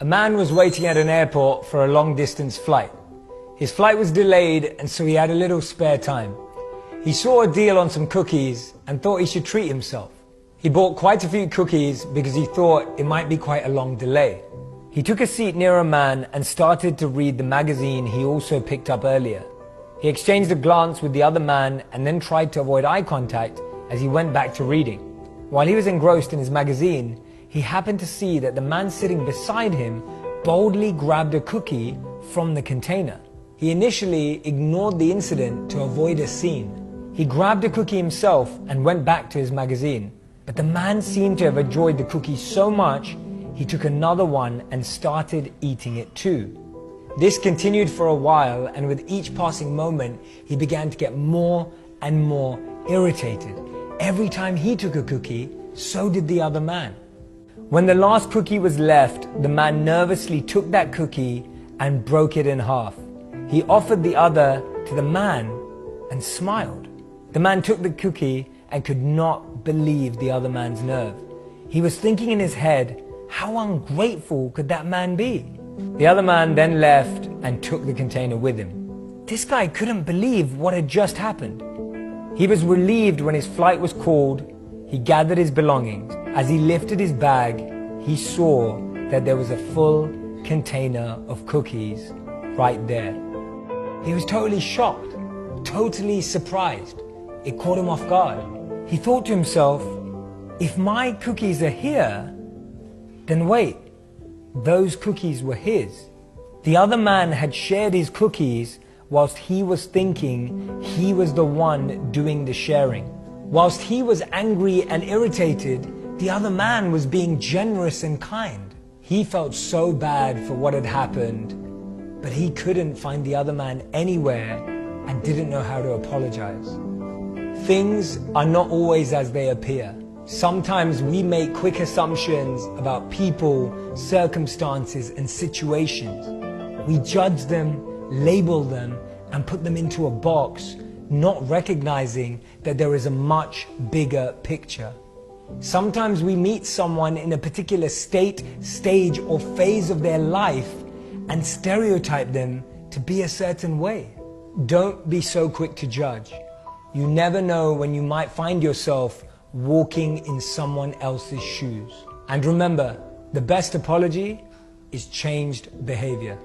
A man was waiting at an airport for a long-distance flight. His flight was delayed, and so he had a little spare time. He saw a deal on some cookies and thought he should treat himself. He bought quite a few cookies because he thought it might be quite a long delay. He took a seat near a man and started to read the magazine he also picked up earlier. He exchanged a glance with the other man and then tried to avoid eye contact as he went back to reading. While he was engrossed in his magazine, he happened to see that the man sitting beside him boldly grabbed a cookie from the container. He initially ignored the incident to avoid a scene. He grabbed a cookie himself and went back to his magazine. But the man seemed to have enjoyed the cookie so much, he took another one and started eating it too. This continued for a while, and with each passing moment, he began to get more and more irritated. Every time he took a cookie, so did the other man. When the last cookie was left, the man nervously took that cookie and broke it in half. He offered the other to the man and smiled. The man took the cookie and could not believe the other man's nerve. He was thinking in his head, how ungrateful could that man be? The other man then left and took the container with him. This guy couldn't believe what had just happened. He was relieved when his flight was called. He gathered his belongings. As he lifted his bag, he saw that there was a full container of cookies right there. He was totally shocked, totally surprised. It caught him off guard. He thought to himself, if my cookies are here, then wait, those cookies were his. The other man had shared his cookies whilst he was thinking he was the one doing the sharing. Whilst he was angry and irritated, the other man was being generous and kind. He felt so bad for what had happened, but he couldn't find the other man anywhere and didn't know how to apologize. Things are not always as they appear. Sometimes we make quick assumptions about people, circumstances, and situations. We judge them, label them, and put them into a box, not recognizing that there is a much bigger picture. Sometimes we meet someone in a particular state, stage, or phase of their life and stereotype them to be a certain way. Don't be so quick to judge. You never know when you might find yourself walking in someone else's shoes. And remember, the best apology is changed behavior.